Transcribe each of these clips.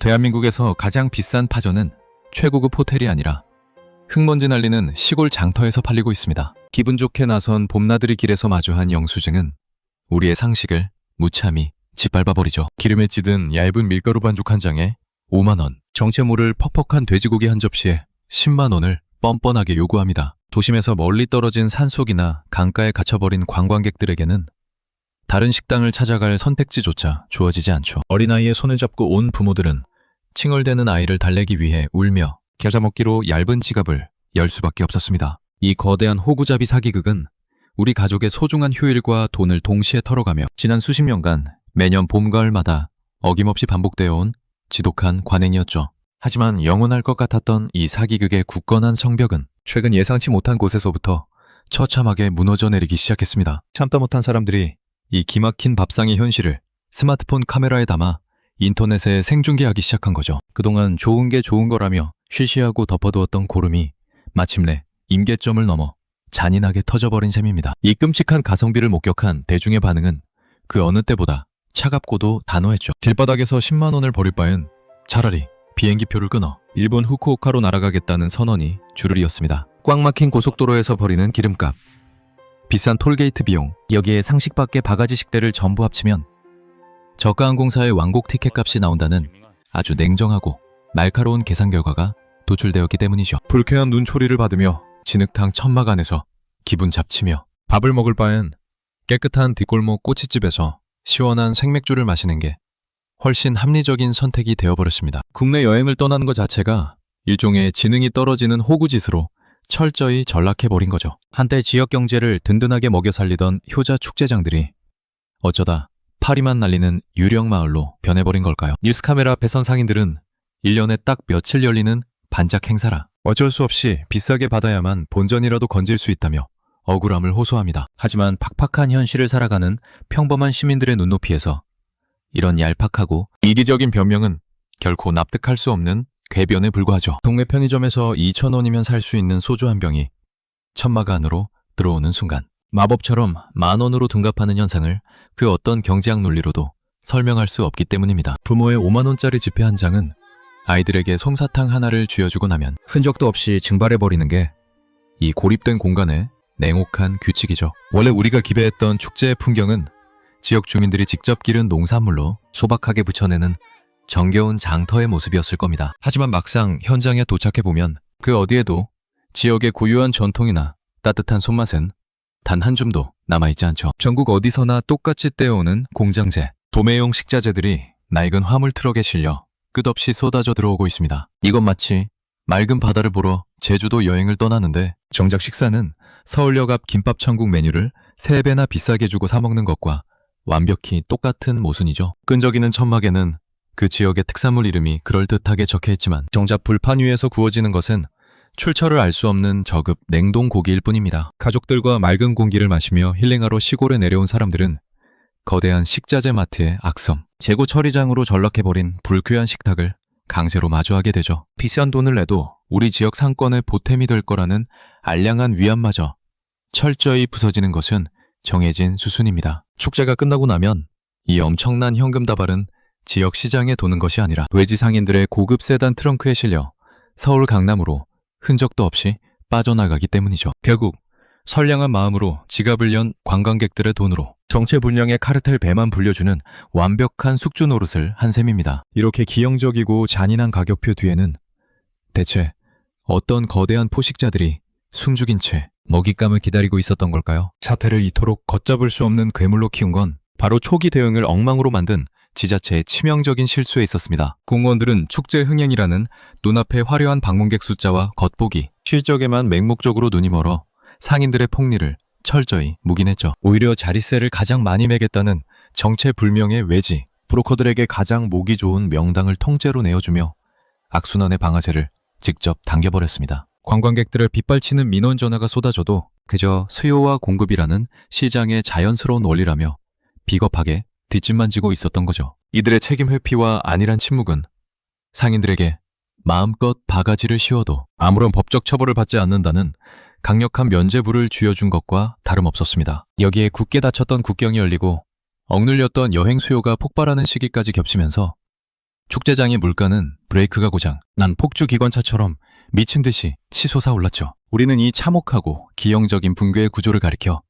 대한민국에서 가장 비싼 파전은 최고급 호텔이 아니라 흙먼지 날리는 시골 장터에서 팔리고 있습니다. 기분 좋게 나선 봄나들이 길에서 마주한 영수증은 우리의 상식을 무참히 짓밟아버리죠. 기름에 찌든 얇은 밀가루 반죽 한 장에 5만 원, 정체 모를 퍽퍽한 돼지고기 한 접시에 10만 원을 뻔뻔하게 요구합니다. 도심에서 멀리 떨어진 산속이나 강가에 갇혀버린 관광객들에게는 다른 식당을 찾아갈 선택지조차 주어지지 않죠. 어린아이의 손을 잡고 온 부모들은 칭얼대는 아이를 달래기 위해 울며 겨자 먹기로 얇은 지갑을 열 수밖에 없었습니다. 이 거대한 호구잡이 사기극은 우리 가족의 소중한 휴일과 돈을 동시에 털어가며 지난 수십 년간 매년 봄, 가을마다 어김없이 반복되어 온 지독한 관행이었죠. 하지만 영원할 것 같았던 이 사기극의 굳건한 성벽은 최근 예상치 못한 곳에서부터 처참하게 무너져 내리기 시작했습니다. 참다 못한 사람들이 이 기막힌 밥상의 현실을 스마트폰 카메라에 담아 인터넷에 생중계하기 시작한 거죠. 그동안 좋은 게 좋은 거라며 쉬쉬하고 덮어두었던 고름이 마침내 임계점을 넘어 잔인하게 터져버린 셈입니다. 이 끔찍한 가성비를 목격한 대중의 반응은 그 어느 때보다 차갑고도 단호했죠. 길바닥에서 10만 원을 버릴 바엔 차라리 비행기표를 끊어 일본 후쿠오카로 날아가겠다는 선언이 줄을 이었습니다. 꽉 막힌 고속도로에서 버리는 기름값, 비싼 톨게이트 비용, 여기에 상식 밖의 바가지 식대를 전부 합치면 저가항공사의 왕복 티켓값이 나온다는 아주 냉정하고 날카로운 계산 결과가 도출되었기 때문이죠. 불쾌한 눈초리를 받으며 진흙탕 천막 안에서 기분 잡치며 밥을 먹을 바엔 깨끗한 뒷골목 꼬치집에서 시원한 생맥주를 마시는 게 훨씬 합리적인 선택이 되어버렸습니다. 국내 여행을 떠나는 것 자체가 일종의 지능이 떨어지는 호구짓으로 철저히 전락해버린 거죠. 한때 지역 경제를 든든하게 먹여 살리던 효자 축제장들이 어쩌다 파리만 날리는 유령 마을로 변해버린 걸까요? 뉴스카메라 앞에 선 상인들은 1년에 딱 며칠 열리는 반짝 행사라 어쩔 수 없이 비싸게 받아야만 본전이라도 건질 수 있다며 억울함을 호소합니다. 하지만 팍팍한 현실을 살아가는 평범한 시민들의 눈높이에서 이런 얄팍하고 이기적인 변명은 결코 납득할 수 없는 궤변에 불과하죠. 동네 편의점에서 2,000원이면 살 수 있는 소주 한 병이 천막 안으로 들어오는 순간 마법처럼 10,000원으로 둔갑하는 현상을 그 어떤 경제학 논리로도 설명할 수 없기 때문입니다. 부모의 5만 원짜리 지폐 한 장은 아이들에게 솜사탕 하나를 쥐어주고 나면 흔적도 없이 증발해버리는 게 이 고립된 공간의 냉혹한 규칙이죠. 원래 우리가 기대했던 축제의 풍경은 지역 주민들이 직접 기른 농산물로 소박하게 붙여내는 정겨운 장터의 모습이었을 겁니다. 하지만 막상 현장에 도착해보면 그 어디에도 지역의 고유한 전통이나 따뜻한 손맛은 단 한 줌도 남아있지 않죠. 전국 어디서나 똑같이 떼어오는 공장재, 도매용 식자재들이 낡은 화물 트럭에 실려 끝없이 쏟아져 들어오고 있습니다. 이건 마치 맑은 바다를 보러 제주도 여행을 떠나는데 정작 식사는 서울역 앞 김밥 천국 메뉴를 3배나 비싸게 주고 사 먹는 것과 완벽히 똑같은 모순이죠. 끈적이는 천막에는 그 지역의 특산물 이름이 그럴듯하게 적혀있지만 정작 불판 위에서 구워지는 것은 출처를 알 수 없는 저급 냉동 고기일 뿐입니다. 가족들과 맑은 공기를 마시며 힐링하러 시골에 내려온 사람들은 거대한 식자재 마트의 악섬, 재고 처리장으로 전락해버린 불쾌한 식탁을 강제로 마주하게 되죠. 비싼 돈을 내도 우리 지역 상권의 보탬이 될 거라는 알량한 위안마저 철저히 부서지는 것은 정해진 수순입니다. 축제가 끝나고 나면 이 엄청난 현금 다발은 지역 시장에 도는 것이 아니라 외지 상인들의 고급 세단 트렁크에 실려 서울 강남으로 흔적도 없이 빠져나가기 때문이죠. 결국 선량한 마음으로 지갑을 연 관광객들의 돈으로 정체불명의 카르텔 배만 불려주는 완벽한 숙주 노릇을 한 셈입니다. 이렇게 기형적이고 잔인한 가격표 뒤에는 대체 어떤 거대한 포식자들이 숨죽인 채 먹잇감을 기다리고 있었던 걸까요? 사태를 이토록 걷잡을 수 없는 괴물로 키운 건 바로 초기 대응을 엉망으로 만든 지자체의 치명적인 실수에 있었습니다. 공무원들은 축제 흥행이라는 눈앞의 화려한 방문객 숫자와 겉보기, 실적에만 맹목적으로 눈이 멀어 상인들의 폭리를 철저히 묵인했죠. 오히려 자릿세를 가장 많이 매겠다는 정체불명의 외지, 브로커들에게 가장 목이 좋은 명당을 통째로 내어주며 악순환의 방아쇠를 직접 당겨버렸습니다. 관광객들을 빗발치는 민원 전화가 쏟아져도 그저 수요와 공급이라는 시장의 자연스러운 원리라며 비겁하게 뒷짐만 지고 있었던 거죠. 이들의 책임 회피와 안일한 침묵은 상인들에게 마음껏 바가지를 씌워도 아무런 법적 처벌을 받지 않는다는 강력한 면죄부를 쥐어준 것과 다름없었습니다. 여기에 굳게 닫혔던 국경이 열리고 억눌렸던 여행 수요가 폭발하는 시기까지 겹치면서 축제장의 물가는 브레이크가 고장 난 폭주 기관차처럼 미친 듯이 치솟아 올랐죠. 우리는 이 참혹하고 기형적인 붕괴의 구조를 가리켜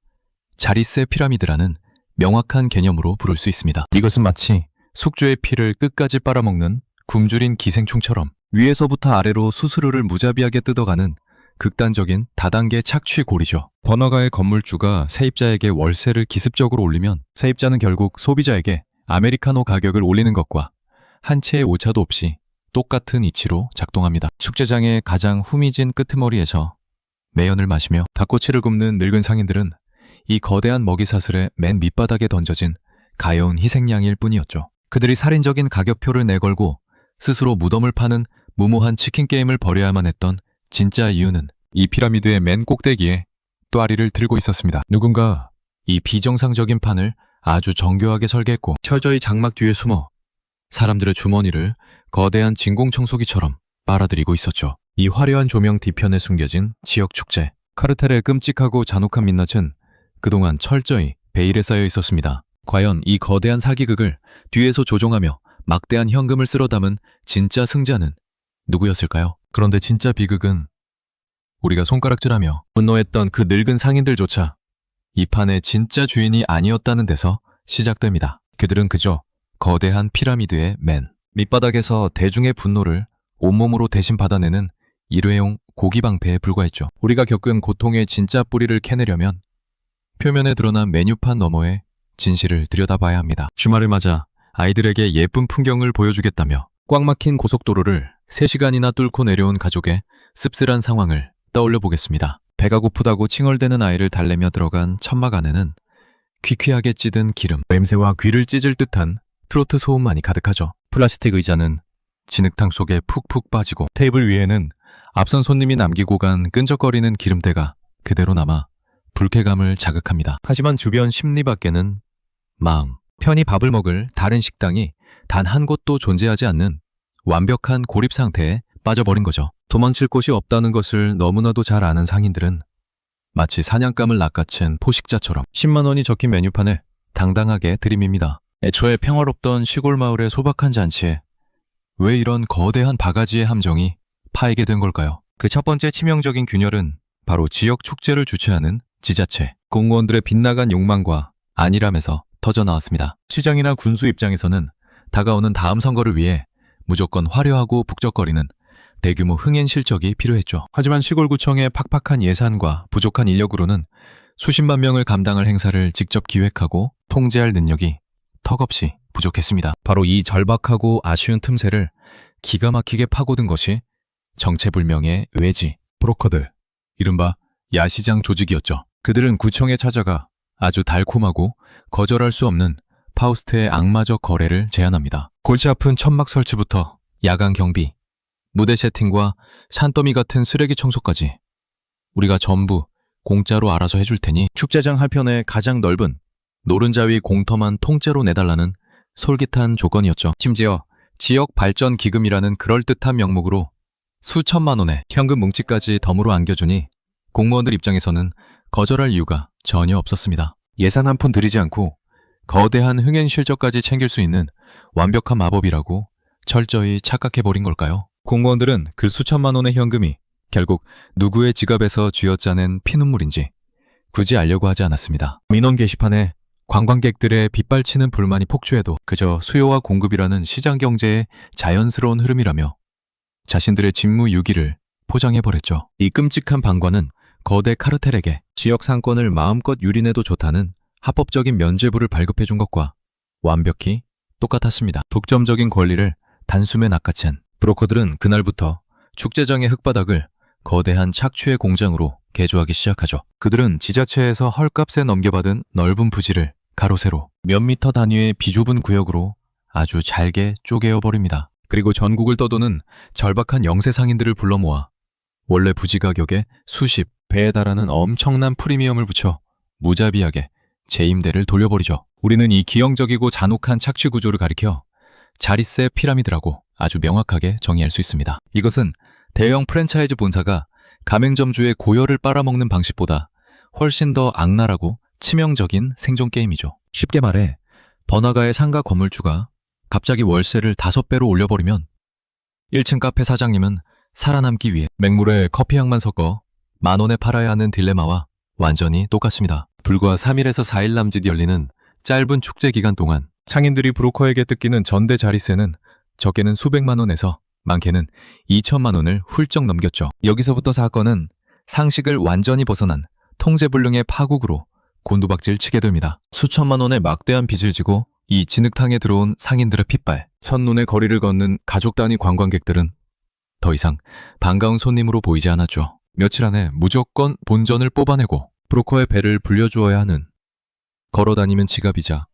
자리세 피라미드라는 명확한 개념으로 부를 수 있습니다. 이것은 마치 숙주의 피를 끝까지 빨아먹는 굶주린 기생충처럼 위에서부터 아래로 수수료를 무자비하게 뜯어가는 극단적인 다단계 착취골이죠. 번화가의 건물주가 세입자에게 월세를 기습적으로 올리면 세입자는 결국 소비자에게 아메리카노 가격을 올리는 것과 한 채의 오차도 없이 똑같은 이치로 작동합니다. 축제장의 가장 후미진 끄트머리에서 매연을 마시며 닭꼬치를 굽는 늙은 상인들은 이 거대한 먹이사슬의 맨 밑바닥에 던져진 가여운 희생양일 뿐이었죠. 그들이 살인적인 가격표를 내걸고 스스로 무덤을 파는 무모한 치킨 게임을 벌여야만 했던 진짜 이유는 이 피라미드의 맨 꼭대기에 또아리를 들고 있었습니다. 누군가 이 비정상적인 판을 아주 정교하게 설계했고 철저히 장막 뒤에 숨어 사람들의 주머니를 거대한 진공청소기처럼 빨아들이고 있었죠. 이 화려한 조명 뒤편에 숨겨진 지역 축제. 카르텔의 끔찍하고 잔혹한 민낯은 그동안 철저히 베일에 쌓여 있었습니다. 과연 이 거대한 사기극을 뒤에서 조종하며 막대한 현금을 쓸어 담은 진짜 승자는 누구였을까요? 그런데 진짜 비극은 우리가 손가락질하며 분노했던 그 늙은 상인들조차 이 판의 진짜 주인이 아니었다는 데서 시작됩니다. 그들은 그저 거대한 피라미드의 맨 밑바닥에서 대중의 분노를 온몸으로 대신 받아내는 일회용 고기방패에 불과했죠. 우리가 겪은 고통의 진짜 뿌리를 캐내려면 표면에 드러난 메뉴판 너머의 진실을 들여다봐야 합니다. 주말을 맞아 아이들에게 예쁜 풍경을 보여주겠다며 꽉 막힌 고속도로를 3시간이나 뚫고 내려온 가족의 씁쓸한 상황을 떠올려 보겠습니다. 배가 고프다고 칭얼대는 아이를 달래며 들어간 천막 안에는 퀴퀴하게 찌든 기름, 냄새와 귀를 찢을 듯한 트로트 소음만이 가득하죠. 플라스틱 의자는 진흙탕 속에 푹푹 빠지고 테이블 위에는 앞선 손님이 남기고 간 끈적거리는 기름때가 그대로 남아 불쾌감을 자극합니다. 하지만 주변 심리 밖에는 마음, 편히 밥을 먹을 다른 식당이 단 한 곳도 존재하지 않는 완벽한 고립 상태에 빠져버린 거죠. 도망칠 곳이 없다는 것을 너무나도 잘 아는 상인들은 마치 사냥감을 낚아챈 포식자처럼 10만 원이 적힌 메뉴판에 당당하게 들이밉니다. 애초에 평화롭던 시골 마을의 소박한 잔치에 왜 이런 거대한 바가지의 함정이 파이게 된 걸까요? 그 첫 번째 치명적인 균열은 바로 지역 축제를 주최하는 지자체, 공무원들의 빗나간 욕망과 안일함에서 터져나왔습니다. 시장이나 군수 입장에서는 다가오는 다음 선거를 위해 무조건 화려하고 북적거리는 대규모 흥행 실적이 필요했죠. 하지만 시골구청의 팍팍한 예산과 부족한 인력으로는 수십만 명을 감당할 행사를 직접 기획하고 통제할 능력이 턱없이 부족했습니다. 바로 이 절박하고 아쉬운 틈새를 기가 막히게 파고든 것이 정체불명의 외지, 브로커들, 이른바 야시장 조직이었죠. 그들은 구청에 찾아가 아주 달콤하고 거절할 수 없는 파우스트의 악마적 거래를 제안합니다. 골치 아픈 천막 설치부터 야간 경비, 무대 세팅과 산더미 같은 쓰레기 청소까지 우리가 전부 공짜로 알아서 해줄 테니 축제장 한편의 가장 넓은 노른자 위 공터만 통째로 내달라는 솔깃한 조건이었죠. 심지어 지역 발전 기금이라는 그럴듯한 명목으로 수천만 원의 현금 뭉치까지 덤으로 안겨주니 공무원들 입장에서는 거절할 이유가 전혀 없었습니다. 예산 한 푼 들이지 않고 거대한 흥행 실적까지 챙길 수 있는 완벽한 마법이라고 철저히 착각해버린 걸까요? 공무원들은 그 수천만 원의 현금이 결국 누구의 지갑에서 쥐어짜낸 피눈물인지 굳이 알려고 하지 않았습니다. 민원 게시판에 관광객들의 빗발치는 불만이 폭주해도 그저 수요와 공급이라는 시장 경제의 자연스러운 흐름이라며 자신들의 직무유기를 포장해버렸죠. 이 끔찍한 방관은 거대 카르텔에게 지역 상권을 마음껏 유린해도 좋다는 합법적인 면죄부를 발급해준 것과 완벽히 똑같았습니다. 독점적인 권리를 단숨에 낚아챈 브로커들은 그날부터 축제장의 흙바닥을 거대한 착취의 공장으로 개조하기 시작하죠. 그들은 지자체에서 헐값에 넘겨받은 넓은 부지를 가로 세로 몇 미터 단위의 비좁은 구역으로 아주 잘게 쪼개어버립니다. 그리고 전국을 떠도는 절박한 영세 상인들을 불러 모아 원래 부지 가격의 수십 배에 달하는 엄청난 프리미엄을 붙여 무자비하게 재임대를 돌려버리죠. 우리는 이 기형적이고 잔혹한 착취 구조를 가리켜 자리세 피라미드라고 아주 명확하게 정의할 수 있습니다. 이것은 대형 프랜차이즈 본사가 가맹점주의 고열을 빨아먹는 방식보다 훨씬 더 악랄하고 치명적인 생존 게임이죠. 쉽게 말해 번화가의 상가 건물주가 갑자기 월세를 5배로 올려버리면 1층 카페 사장님은 살아남기 위해 맹물에 커피향만 섞어 10,000원에 팔아야 하는 딜레마와 완전히 똑같습니다. 불과 3일에서 4일 남짓 열리는 짧은 축제 기간 동안 상인들이 브로커에게 뜯기는 전대 자리세는 적게는 수백만 원에서 많게는 2천만 원을 훌쩍 넘겼죠. 여기서부터 사건은 상식을 완전히 벗어난 통제불능의 파국으로 곤두박질 치게 됩니다. 수천만 원의 막대한 빚을 지고 이 진흙탕에 들어온 상인들의 핏발, 선눈의 거리를 걷는 가족 단위 관광객들은 더 이상 반가운 손님으로 보이지 않았죠. 며칠 안에 무조건 본전을 뽑아내고 브로커의 배를 불려주어야 하는 걸어다니면 지갑이자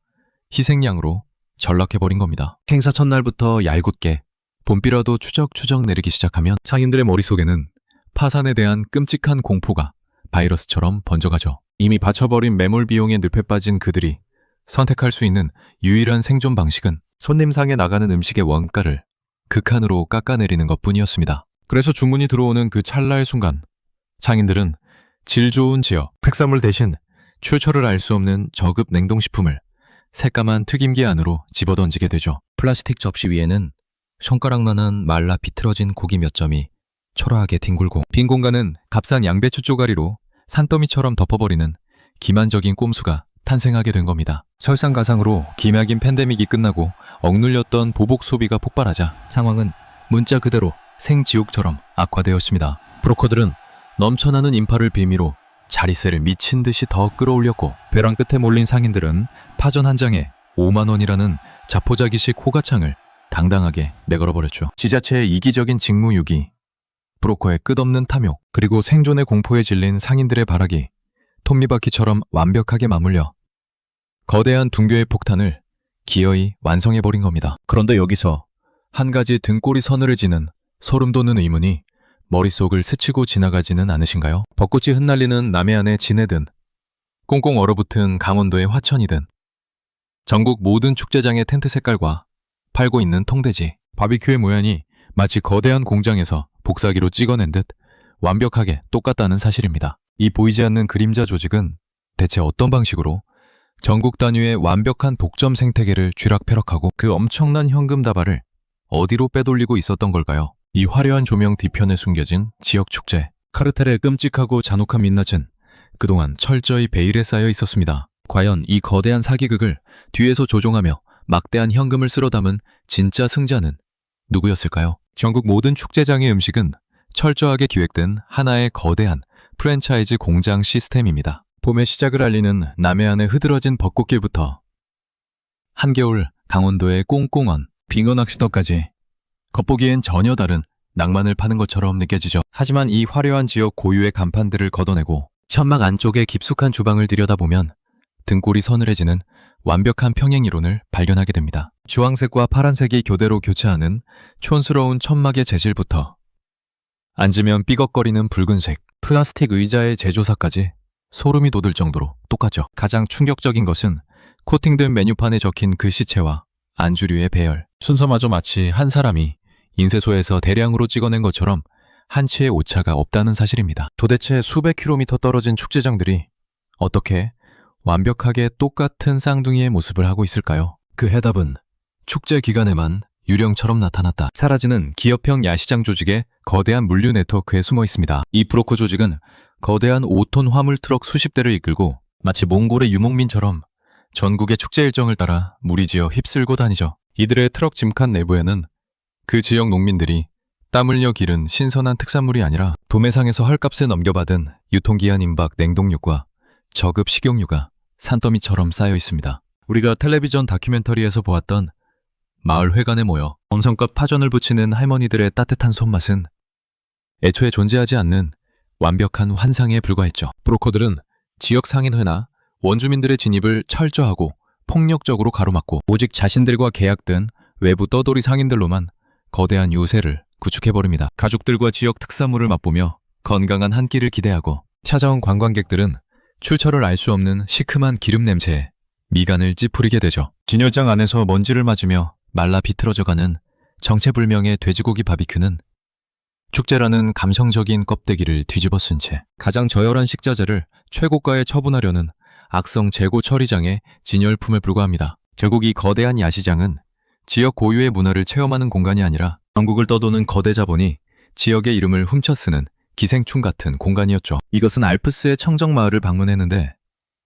희생양으로 전락해버린 겁니다. 행사 첫날부터 얄궂게 봄비라도 추적추적 내리기 시작하면 상인들의 머릿속에는 파산에 대한 끔찍한 공포가 바이러스처럼 번져가죠. 이미 바쳐버린 매몰 비용에 늪에 빠진 그들이 선택할 수 있는 유일한 생존 방식은 손님상에 나가는 음식의 원가를 극한으로 깎아내리는 것뿐이었습니다. 그래서 주문이 들어오는 그 찰나의 순간 상인들은 질 좋은 지역, 특산물 대신 출처를 알 수 없는 저급 냉동식품을 새까만 튀김기 안으로 집어던지게 되죠. 플라스틱 접시 위에는 손가락만한 말라 비틀어진 고기 몇 점이 초라하게 뒹굴고 빈 공간은 값싼 양배추 쪼가리로 산더미처럼 덮어버리는 기만적인 꼼수가 탄생하게 된 겁니다. 설상가상으로 기막인 팬데믹이 끝나고 억눌렸던 보복 소비가 폭발하자 상황은 문자 그대로 생지옥처럼 악화되었습니다. 브로커들은 넘쳐나는 인파를 빌미로 자리세를 미친 듯이 더 끌어올렸고 벼랑 끝에 몰린 상인들은 파전 한 장에 5만 원이라는 자포자기식 호가창을 당당하게 내걸어버렸죠. 지자체의 이기적인 직무유기, 브로커의 끝없는 탐욕, 그리고 생존의 공포에 질린 상인들의 발악이 톱니바퀴처럼 완벽하게 맞물려 거대한 둥교의 폭탄을 기어이 완성해버린 겁니다. 그런데 여기서 한 가지 등골이 서늘해지는 소름 돋는 의문이 머릿속을 스치고 지나가지는 않으신가요? 벚꽃이 흩날리는 남해안의 진해든 꽁꽁 얼어붙은 강원도의 화천이든 전국 모든 축제장의 텐트 색깔과 팔고 있는 통돼지, 바비큐의 모양이 마치 거대한 공장에서 복사기로 찍어낸 듯 완벽하게 똑같다는 사실입니다. 이 보이지 않는 그림자 조직은 대체 어떤 방식으로 전국 단위의 완벽한 독점 생태계를 쥐락펴락하고 그 엄청난 현금 다발을 어디로 빼돌리고 있었던 걸까요? 이 화려한 조명 뒤편에 숨겨진 지역 축제, 카르텔의 끔찍하고 잔혹한 민낯은 그동안 철저히 베일에 쌓여 있었습니다. 과연 이 거대한 사기극을 뒤에서 조종하며 막대한 현금을 쓸어 담은 진짜 승자는 누구였을까요? 전국 모든 축제장의 음식은 철저하게 기획된 하나의 거대한 프랜차이즈 공장 시스템입니다. 봄의 시작을 알리는 남해안의 흐드러진 벚꽃길부터 한겨울 강원도의 꽁꽁언 빙어 낚시터까지 겉보기엔 전혀 다른 낭만을 파는 것처럼 느껴지죠. 하지만 이 화려한 지역 고유의 간판들을 걷어내고 천막 안쪽의 깊숙한 주방을 들여다보면 등골이 서늘해지는 완벽한 평행이론을 발견하게 됩니다. 주황색과 파란색이 교대로 교차하는 촌스러운 천막의 재질부터 앉으면 삐걱거리는 붉은색 플라스틱 의자의 제조사까지 소름이 돋을 정도로 똑같죠. 가장 충격적인 것은 코팅된 메뉴판에 적힌 글씨체와 안주류의 배열, 순서마저 마치 한 사람이 인쇄소에서 대량으로 찍어낸 것처럼 한치의 오차가 없다는 사실입니다. 도대체 수백 킬로미터 떨어진 축제장들이 어떻게 완벽하게 똑같은 쌍둥이의 모습을 하고 있을까요? 그 해답은 축제 기간에만 유령처럼 나타났다. 사라지는 기업형 야시장 조직의 거대한 물류 네트워크에 숨어 있습니다. 이 브로커 조직은 거대한 5톤 화물 트럭 수십 대를 이끌고 마치 몽골의 유목민처럼 전국의 축제 일정을 따라 무리지어 휩쓸고 다니죠. 이들의 트럭 짐칸 내부에는 그 지역 농민들이 땀 흘려 기른 신선한 특산물이 아니라 도매상에서 헐값에 넘겨받은 유통기한 임박 냉동육과 저급 식용유가 산더미처럼 쌓여 있습니다. 우리가 텔레비전 다큐멘터리에서 보았던 마을 회관에 모여 엄성껏 파전을 부치는 할머니들의 따뜻한 손맛은 애초에 존재하지 않는 완벽한 환상에 불과했죠. 브로커들은 지역 상인회나 원주민들의 진입을 철저하고 폭력적으로 가로막고 오직 자신들과 계약된 외부 떠돌이 상인들로만 거대한 요새를 구축해버립니다. 가족들과 지역 특산물을 맛보며 건강한 한 끼를 기대하고 찾아온 관광객들은 출처를 알 수 없는 시큼한 기름 냄새에 미간을 찌푸리게 되죠. 진열장 안에서 먼지를 맞으며 말라 비틀어져가는 정체불명의 돼지고기 바비큐는 축제라는 감성적인 껍데기를 뒤집어 쓴 채 가장 저열한 식자재를 최고가에 처분하려는 악성 재고 처리장의 진열품에 불과합니다. 결국 이 거대한 야시장은 지역 고유의 문화를 체험하는 공간이 아니라 전국을 떠도는 거대 자본이 지역의 이름을 훔쳐쓰는 기생충 같은 공간이었죠. 이것은 알프스의 청정마을을 방문했는데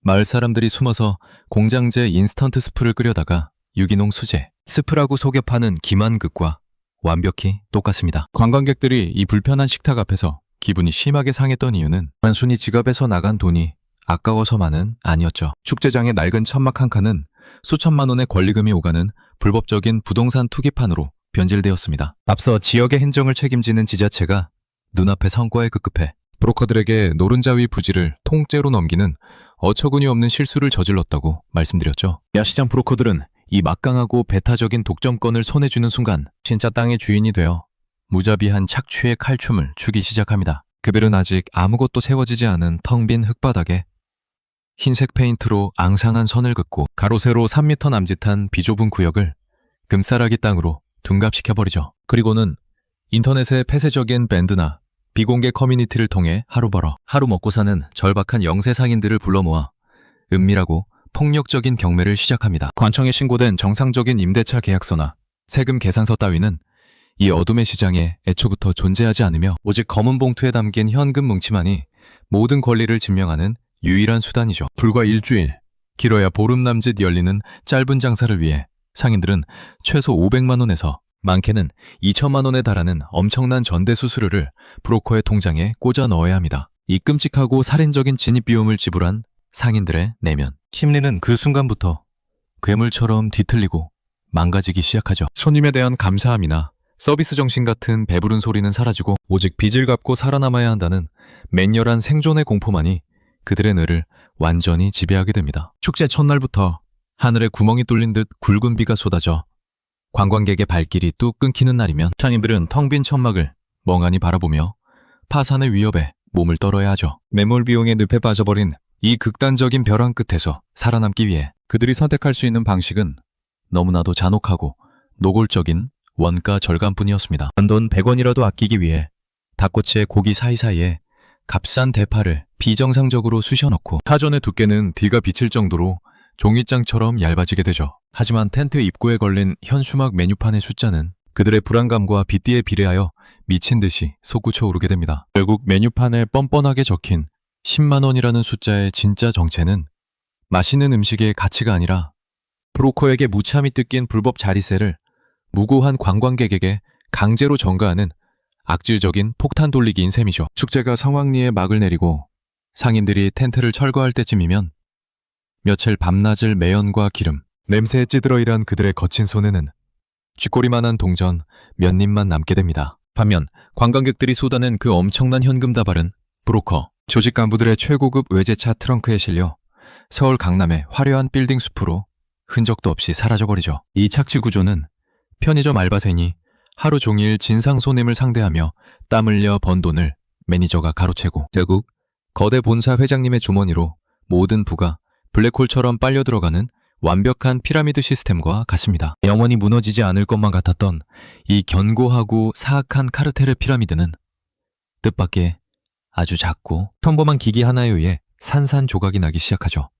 마을 사람들이 숨어서 공장제 인스턴트 스프를 끓여다가 유기농 수제, 스프라고 속여 파는 기만극과 완벽히 똑같습니다. 관광객들이 이 불편한 식탁 앞에서 기분이 심하게 상했던 이유는 단순히 지갑에서 나간 돈이 아까워서만은 아니었죠. 축제장의 낡은 천막 한 칸은 수천만 원의 권리금이 오가는 불법적인 부동산 투기판으로 변질되었습니다. 앞서 지역의 행정을 책임지는 지자체가 눈앞의 성과에 급급해 브로커들에게 노른자위 부지를 통째로 넘기는 어처구니 없는 실수를 저질렀다고 말씀드렸죠. 야시장 브로커들은 이 막강하고 배타적인 독점권을 손에 쥐는 순간 진짜 땅의 주인이 되어 무자비한 착취의 칼춤을 추기 시작합니다. 그들은 아직 아무것도 세워지지 않은 텅 빈 흙바닥에 흰색 페인트로 앙상한 선을 긋고 가로 세로 3m 남짓한 비좁은 구역을 금싸라기 땅으로 둔갑시켜버리죠. 그리고는 인터넷의 폐쇄적인 밴드나 비공개 커뮤니티를 통해 하루 벌어 하루 먹고 사는 절박한 영세 상인들을 불러 모아 은밀하고 폭력적인 경매를 시작합니다. 관청에 신고된 정상적인 임대차 계약서나 세금 계산서 따위는 이 어둠의 시장에 애초부터 존재하지 않으며 오직 검은 봉투에 담긴 현금 뭉치만이 모든 권리를 증명하는 유일한 수단이죠. 불과 일주일, 길어야 보름 남짓 열리는 짧은 장사를 위해 상인들은 최소 500만 원에서 많게는 2천만 원에 달하는 엄청난 전대 수수료를 브로커의 통장에 꽂아 넣어야 합니다. 이 끔찍하고 살인적인 진입비용을 지불한 상인들의 내면, 심리는 그 순간부터 괴물처럼 뒤틀리고 망가지기 시작하죠. 손님에 대한 감사함이나 서비스 정신 같은 배부른 소리는 사라지고 오직 빚을 갚고 살아남아야 한다는 맹렬한 생존의 공포만이 그들의 뇌를 완전히 지배하게 됩니다. 축제 첫날부터 하늘에 구멍이 뚫린 듯 굵은 비가 쏟아져 관광객의 발길이 뚝 끊기는 날이면 상인들은 텅 빈 천막을 멍하니 바라보며 파산의 위협에 몸을 떨어야 하죠. 매몰 비용에 늪에 빠져버린 이 극단적인 벼랑 끝에서 살아남기 위해 그들이 선택할 수 있는 방식은 너무나도 잔혹하고 노골적인 원가 절감뿐이었습니다. 단돈 100원이라도 아끼기 위해 닭꼬치의 고기 사이사이에 값싼 대파를 비정상적으로 쑤셔넣고 사전의 두께는 뒤가 비칠 정도로 종이장처럼 얇아지게 되죠. 하지만 텐트 입구에 걸린 현수막 메뉴판의 숫자는 그들의 불안감과 빗대에 비례하여 미친 듯이 솟구쳐 오르게 됩니다. 결국 메뉴판에 뻔뻔하게 적힌 10만 원이라는 숫자의 진짜 정체는 맛있는 음식의 가치가 아니라 브로커에게 무참히 뜯긴 불법 자리세를 무고한 관광객에게 강제로 전가하는 악질적인 폭탄 돌리기인 셈이죠. 축제가 성황리에 막을 내리고 상인들이 텐트를 철거할 때쯤이면 며칠 밤낮을 매연과 기름, 냄새에 찌들어 일한 그들의 거친 손에는 쥐꼬리만한 동전 몇 입만 남게 됩니다. 반면 관광객들이 쏟아낸 그 엄청난 현금 다발은 브로커, 조직 간부들의 최고급 외제차 트렁크에 실려 서울 강남의 화려한 빌딩 숲으로 흔적도 없이 사라져버리죠. 이 착취 구조는 편의점 알바생이 하루 종일 진상 손님을 상대하며 땀 흘려 번 돈을 매니저가 가로채고 결국 거대 본사 회장님의 주머니로 모든 부가 블랙홀처럼 빨려 들어가는 완벽한 피라미드 시스템과 같습니다. 영원히 무너지지 않을 것만 같았던 이 견고하고 사악한 카르텔의 피라미드는 뜻밖의 아주 작고 평범한 기기 하나에 의해 산산조각이 나기 시작하죠.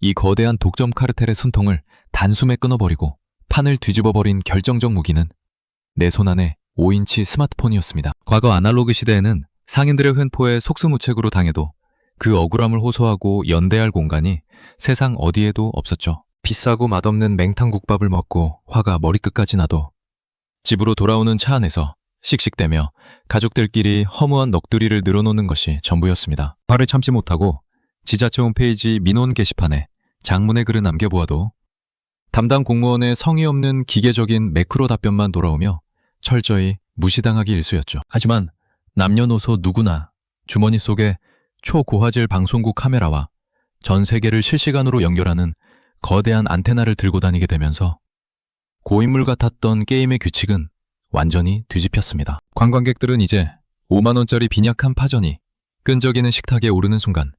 이 거대한 독점 카르텔의 숨통을 단숨에 끊어버리고 판을 뒤집어버린 결정적 무기는 내 손 안에 5인치 스마트폰이었습니다. 과거 아날로그 시대에는 상인들의 횡포에 속수무책으로 당해도 그 억울함을 호소하고 연대할 공간이 세상 어디에도 없었죠. 비싸고 맛없는 맹탕국밥을 먹고 화가 머리끝까지 나도 집으로 돌아오는 차 안에서 씩씩대며 가족들끼리 허무한 넋두리를 늘어놓는 것이 전부였습니다. 화를 참지 못하고 지자체 홈페이지 민원 게시판에 장문의 글을 남겨보아도 담당 공무원의 성의 없는 기계적인 매크로 답변만 돌아오며 철저히 무시당하기 일쑤였죠. 하지만 남녀노소 누구나 주머니 속에 초고화질 방송국 카메라와 전 세계를 실시간으로 연결하는 거대한 안테나를 들고 다니게 되면서 고인물 같았던 게임의 규칙은 완전히 뒤집혔습니다. 관광객들은 이제 5만 원짜리 빈약한 파전이 끈적이는 식탁에 오르는 순간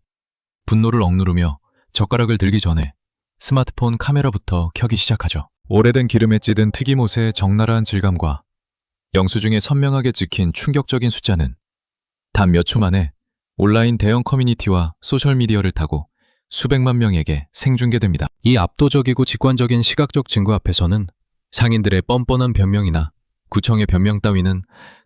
분노를 억누르며 젓가락을 들기 전에 스마트폰 카메라부터 켜기 시작하죠. 오래된 기름에 찌든 튀김옷의 적나라한 질감과 영수증에 선명하게 찍힌 충격적인 숫자는 단 몇 초 만에 온라인 대형 커뮤니티와 소셜미디어를 타고 수백만 명에게 생중계됩니다. 이 압도적이고 직관적인 시각적 증거 앞에서는 상인들의 뻔뻔한 변명이나 구청의 변명 따위는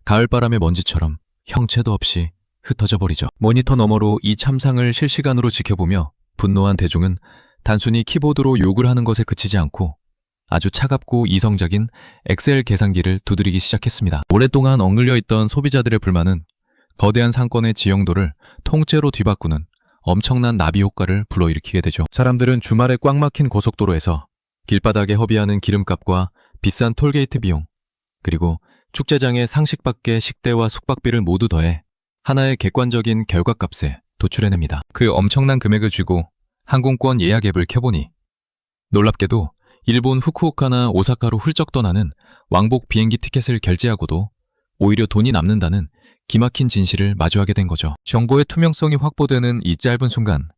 가을바람의 먼지처럼 형체도 없이 흩어져 버리죠. 모니터 너머로 이 참상을 실시간으로 지켜보며 분노한 대중은 단순히 키보드로 욕을 하는 것에 그치지 않고 아주 차갑고 이성적인 엑셀 계산기를 두드리기 시작했습니다. 오랫동안 억눌려 있던 소비자들의 불만은 거대한 상권의 지형도를 통째로 뒤바꾸는 엄청난 나비 효과를 불러일으키게 되죠. 사람들은 주말에 꽉 막힌 고속도로에서 길바닥에 허비하는 기름값과 비싼 톨게이트 비용, 그리고 축제장의 상식 밖의 식대와 숙박비를 모두 더해 하나의 객관적인 결과값에 도출해냅니다. 그 엄청난 금액을 쥐고 항공권 예약 앱을 켜보니 놀랍게도 일본 후쿠오카나 오사카로 훌쩍 떠나는 왕복 비행기 티켓을 결제하고도 오히려 돈이 남는다는 기막힌 진실을 마주하게 된 거죠. 정보의 투명성이 확보되는 이 짧은 순간,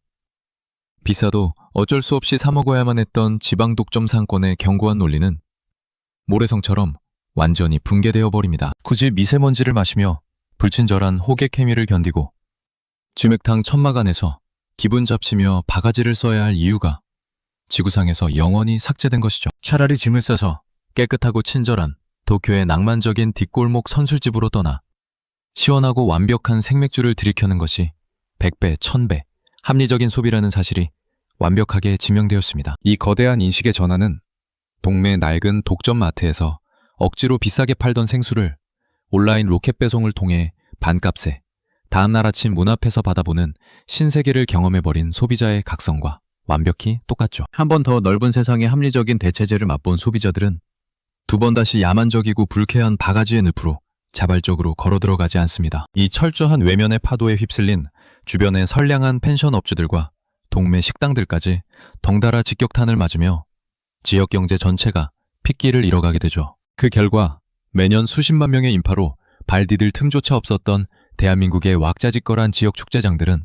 비싸도 어쩔 수 없이 사 먹어야만 했던 지방 독점 상권의 견고한 논리는 모래성처럼 완전히 붕괴되어 버립니다. 굳이 미세먼지를 마시며 불친절한 호객 행위를 견디고 쥐맥탕 천막 안에서 기분 잡치며 바가지를 써야 할 이유가 지구상에서 영원히 삭제된 것이죠. 차라리 짐을 싸서 깨끗하고 친절한 도쿄의 낭만적인 뒷골목 선술집으로 떠나 시원하고 완벽한 생맥주를 들이켜는 것이 100배, 1000배 합리적인 소비라는 사실이 완벽하게 지명되었습니다. 이 거대한 인식의 전환은 동네 낡은 독점 마트에서 억지로 비싸게 팔던 생수를 온라인 로켓 배송을 통해 반값에 다음날 아침 문 앞에서 받아보는 신세계를 경험해버린 소비자의 각성과 완벽히 똑같죠. 한 번 더 넓은 세상의 합리적인 대체제를 맛본 소비자들은 두 번 다시 야만적이고 불쾌한 바가지의 늪으로 자발적으로 걸어 들어가지 않습니다. 이 철저한 외면의 파도에 휩쓸린 주변의 선량한 펜션 업주들과 동네 식당들까지 덩달아 직격탄을 맞으며 지역 경제 전체가 핏길을 잃어가게 되죠. 그 결과 매년 수십만 명의 인파로 발 디딜 틈조차 없었던 대한민국의 왁자지껄한 지역 축제장들은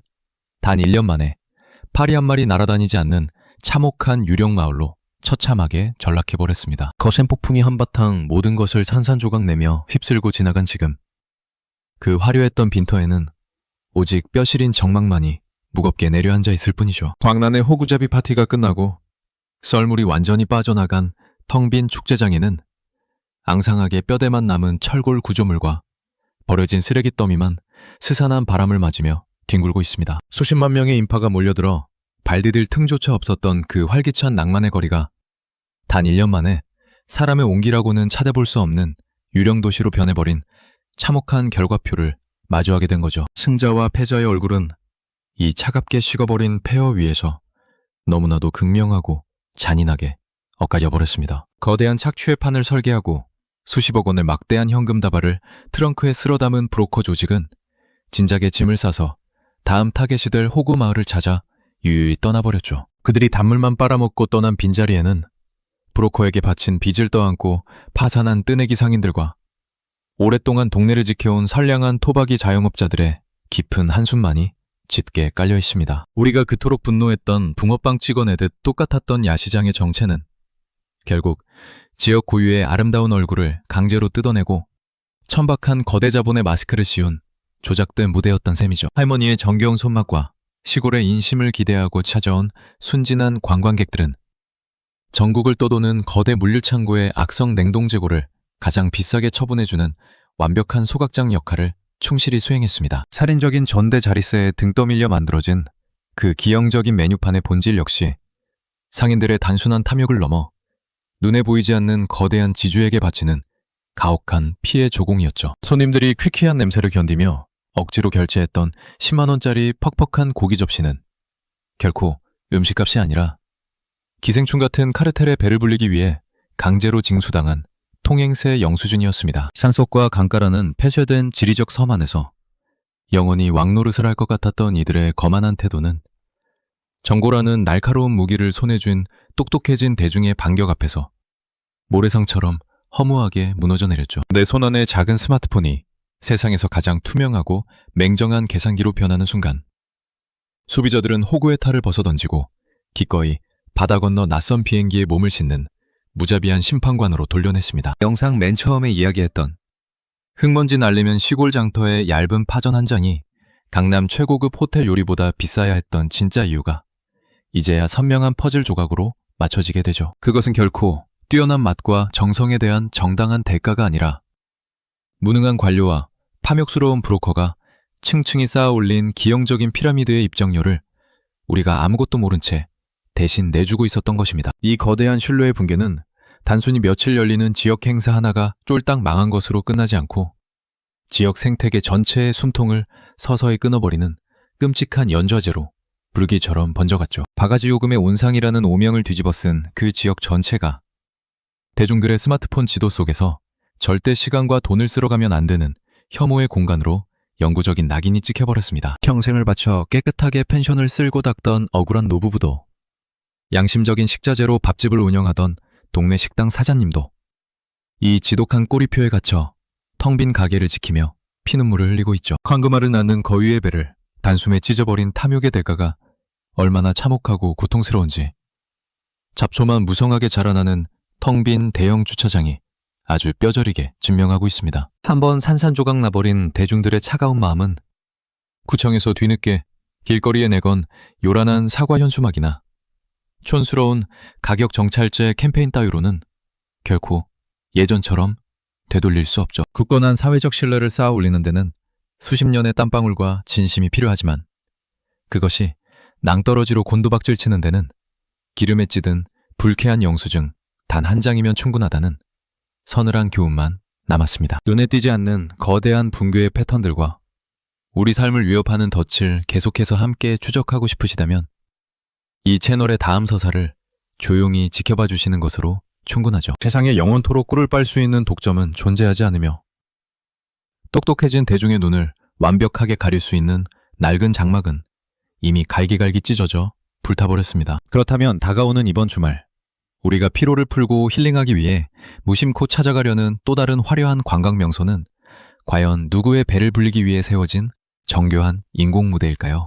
단 1년 만에 파리 한 마리 날아다니지 않는 참혹한 유령 마을로 처참하게 전락해버렸습니다. 거센 폭풍이 한바탕 모든 것을 산산조각 내며 휩쓸고 지나간 지금, 그 화려했던 빈터에는 오직 뼈시린 정막만이 무겁게 내려앉아 있을 뿐이죠. 광란의 호구잡이 파티가 끝나고 썰물이 완전히 빠져나간 텅 빈 축제장에는 앙상하게 뼈대만 남은 철골 구조물과 버려진 쓰레기 더미만 스산한 바람을 맞으며 뒹굴고 있습니다. 수십만 명의 인파가 몰려들어 발 디딜 틈조차 없었던 그 활기찬 낭만의 거리가 단 1년 만에 사람의 온기라고는 찾아볼 수 없는 유령 도시로 변해버린 참혹한 결과표를 마주하게 된 거죠. 승자와 패자의 얼굴은 이 차갑게 식어버린 폐허 위에서 너무나도 극명하고 잔인하게 엇갈려 버렸습니다. 거대한 착취의 판을 설계하고 수십억 원의 막대한 현금 다발을 트렁크에 쓸어 담은 브로커 조직은 진작에 짐을 싸서 다음 타겟이 될 호구 마을을 찾아 유유히 떠나버렸죠. 그들이 단물만 빨아먹고 떠난 빈자리에는 브로커에게 바친 빚을 떠안고 파산한 뜨내기 상인들과 오랫동안 동네를 지켜온 선량한 토박이 자영업자들의 깊은 한숨만이 짙게 깔려 있습니다. 우리가 그토록 분노했던 붕어빵 찍어내듯 똑같았던 야시장의 정체는 결국 지역 고유의 아름다운 얼굴을 강제로 뜯어내고 천박한 거대 자본의 마스크를 씌운 조작된 무대였던 셈이죠. 할머니의 정겨운 손맛과 시골의 인심을 기대하고 찾아온 순진한 관광객들은 전국을 떠도는 거대 물류창고의 악성 냉동재고를 가장 비싸게 처분해주는 완벽한 소각장 역할을 충실히 수행했습니다. 살인적인 전대 자릿세에 등 떠밀려 만들어진 그 기형적인 메뉴판의 본질 역시 상인들의 단순한 탐욕을 넘어 눈에 보이지 않는 거대한 지주에게 바치는 가혹한 피해 조공이었죠. 손님들이 퀴퀴한 냄새를 견디며 억지로 결제했던 10만 원짜리 퍽퍽한 고기 접시는 결코 음식값이 아니라 기생충 같은 카르텔에 배를 불리기 위해 강제로 징수당한 통행세 영수증이었습니다. 산속과 강가라는 폐쇄된 지리적 섬 안에서 영원히 왕노릇을 할 것 같았던 이들의 거만한 태도는 정고라는 날카로운 무기를 손에 쥔 똑똑해진 대중의 반격 앞에서 모래성처럼 허무하게 무너져 내렸죠. 내 손안의 작은 스마트폰이 세상에서 가장 투명하고 맹정한 계산기로 변하는 순간, 소비자들은 호구의 탈을 벗어던지고 기꺼이 바다 건너 낯선 비행기에 몸을 싣는 무자비한 심판관으로 돌려냈습니다. 영상 맨 처음에 이야기했던 흙먼지 날리면 시골 장터의 얇은 파전 한 장이 강남 최고급 호텔 요리보다 비싸야 했던 진짜 이유가 이제야 선명한 퍼즐 조각으로 맞춰지게 되죠. 그것은 결코 뛰어난 맛과 정성에 대한 정당한 대가가 아니라 무능한 관료와 파멸스러운 브로커가 층층이 쌓아 올린 기형적인 피라미드의 입장료를 우리가 아무것도 모른 채 대신 내주고 있었던 것입니다. 이 거대한 신뢰의 붕괴는 단순히 며칠 열리는 지역 행사 하나가 쫄딱 망한 것으로 끝나지 않고 지역 생태계 전체의 숨통을 서서히 끊어버리는 끔찍한 연좌제로 불길처럼 번져갔죠. 바가지 요금의 온상이라는 오명을 뒤집어 쓴 그 지역 전체가 대중들의 스마트폰 지도 속에서 절대 시간과 돈을 쓸어가면 안 되는 혐오의 공간으로 영구적인 낙인이 찍혀버렸습니다. 평생을 바쳐 깨끗하게 펜션을 쓸고 닦던 억울한 노부부도, 양심적인 식자재로 밥집을 운영하던 동네 식당 사장님도 이 지독한 꼬리표에 갇혀 텅 빈 가게를 지키며 피눈물을 흘리고 있죠. 황금알을 낳는 거위의 배를 단숨에 찢어버린 탐욕의 대가가 얼마나 참혹하고 고통스러운지 잡초만 무성하게 자라나는 텅 빈 대형 주차장이 아주 뼈저리게 증명하고 있습니다. 한번 산산조각 나버린 대중들의 차가운 마음은 구청에서 뒤늦게 길거리에 내건 요란한 사과 현수막이나 촌스러운 가격 정찰제 캠페인 따위로는 결코 예전처럼 되돌릴 수 없죠. 굳건한 사회적 신뢰를 쌓아 올리는 데는 수십 년의 땀방울과 진심이 필요하지만 그것이 낭떠러지로 곤두박질 치는 데는 기름에 찌든 불쾌한 영수증 단 한 장이면 충분하다는 서늘한 교훈만 남았습니다. 눈에 띄지 않는 거대한 붕괴의 패턴들과 우리 삶을 위협하는 덫을 계속해서 함께 추적하고 싶으시다면 이 채널의 다음 서사를 조용히 지켜봐 주시는 것으로 충분하죠. 세상에 영원토록 꿀을 빨 수 있는 독점은 존재하지 않으며 똑똑해진 대중의 눈을 완벽하게 가릴 수 있는 낡은 장막은 이미 갈기갈기 찢어져 불타버렸습니다. 그렇다면 다가오는 이번 주말 우리가 피로를 풀고 힐링하기 위해 무심코 찾아가려는 또 다른 화려한 관광 명소는 과연 누구의 배를 불리기 위해 세워진 정교한 인공무대일까요?